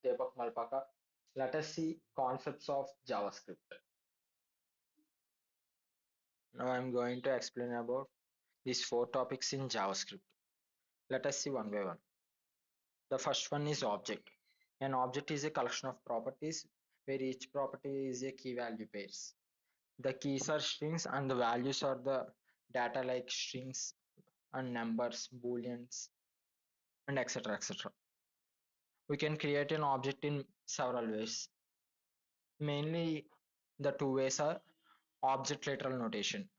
Deepak Malpaka. Let us see concepts of JavaScript. Now I'm going to explain about these four topics in JavaScript. Let us see one by one. The first one is object. An object is a collection of properties where each property is a key value pairs. The keys are strings and the values are the data like strings and numbers, booleans, and etc. etc. We can create an object in several ways. Mainly the two ways are object literal notation.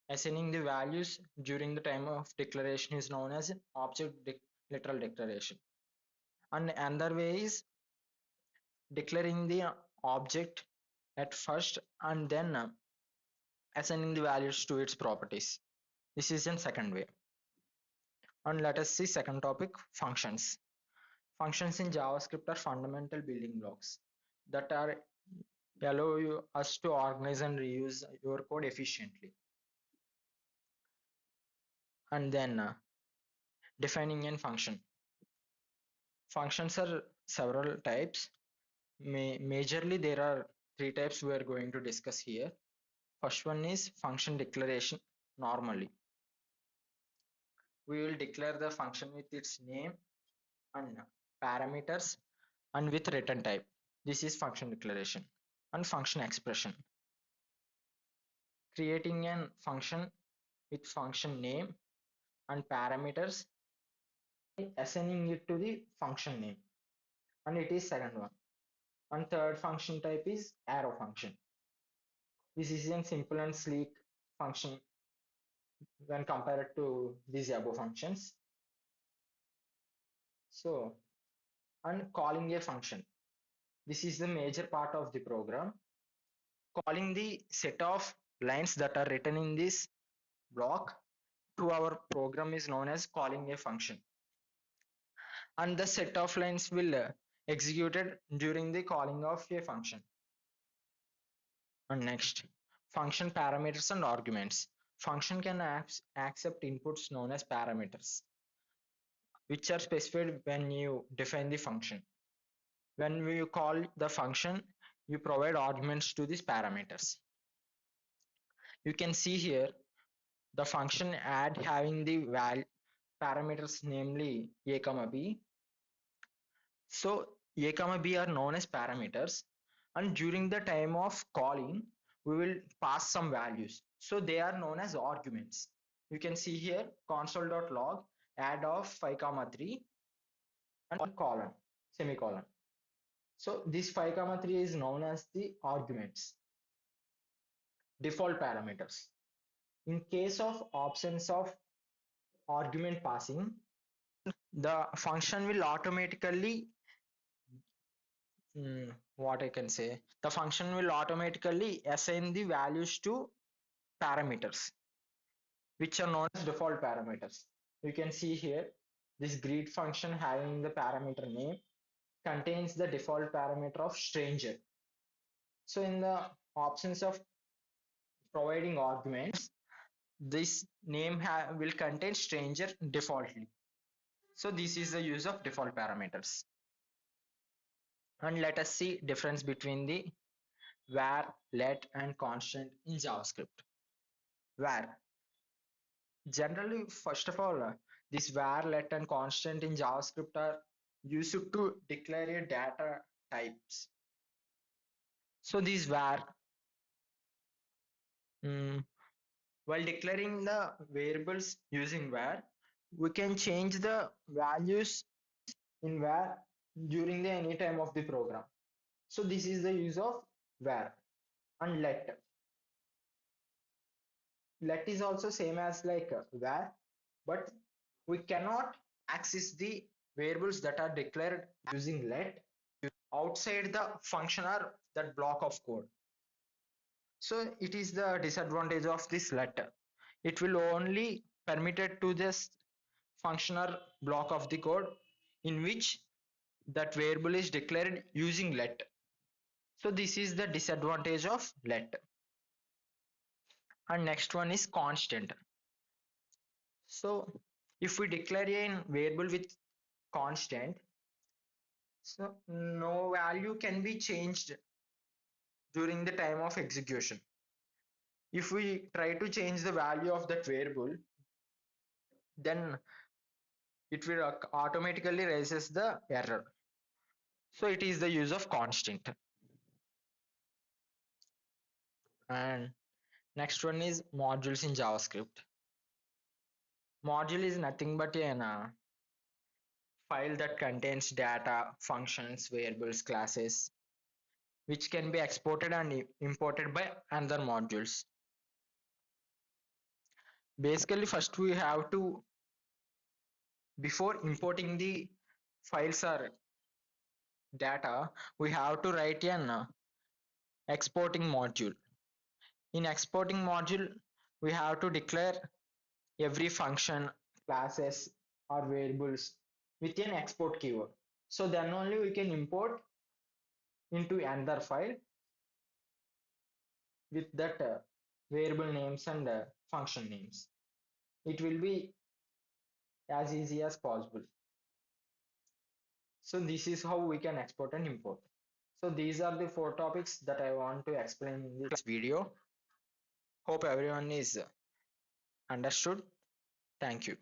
Assigning the values during the time of declaration is known as literal declaration. And another way is declaring the object at first and then assigning the values to its properties. This is in second way. And let us see second topic, functions. Functions in JavaScript are fundamental building blocks that are allow us to organize and reuse your code efficiently. And then defining a function. Functions are several types. Majorly, there are three types we are going to discuss here. First one is function declaration. Normally, we will declare the function with its name and parameters and with return type. This is function declaration. And function expression. Creating a function with function name and parameters, assigning it to the function name, and it is second one. And third function type is arrow function. This is a simple and sleek function when compared to these above functions. So, and calling a function. This is the major part of the program. Calling the set of lines that are written in this block to our program is known as calling a function. And the set of lines will executed during the calling of a function. And next, function parameters and arguments. Function can accept inputs known as parameters, which are specified when you define the function. When you call the function, you provide arguments to these parameters. You can see here the function add having the parameters, namely a comma b. So a comma b are known as parameters, and during the time of calling we will pass some values, so they are known as arguments. You can see here console.log add of 5 comma 3 and colon semicolon. So this 5 comma 3 is known as the arguments, default parameters. In case of absence of argument passing, the function will automatically what I can say, the function will automatically assign the values to parameters, which are known as default parameters. You can see here, this greet function having the parameter name contains the default parameter of stranger. So in the absence of providing arguments, this name will contain stranger defaultly. So this is the use of default parameters. And let us see difference between the var, let, and constant in JavaScript. Var. Generally, first of all, this var, let, and constant in JavaScript are used to declare a data types. So these var, while declaring the variables using var, we can change the values in var during the any time of the program. So this is the use of var. And let. Let is also same as like var, but we cannot access the variables that are declared using let outside the function or that block of code. So it is the disadvantage of this let. It will only permitted to this functional block of the code in which that variable is declared using let. So this is the disadvantage of let. And next one is constant. So if we declare a variable with constant, So no value can be changed during the time of execution. If we try to change the value of that variable, then it will automatically raises the error. So it is the use of constant. And next one is modules in JavaScript. Module is nothing but an file that contains data, functions, variables, classes, which can be exported and imported by other modules. Basically, first we have to, before importing the files or data, we have to write an exporting module. In exporting module, we have to declare every function, classes, or variables with an export keyword. So then only we can import into another file with that variable names and function names. It will be as easy as possible. So this is how we can export and import. So these are the four topics that I want to explain in this video. Hope everyone is understood. Thank you.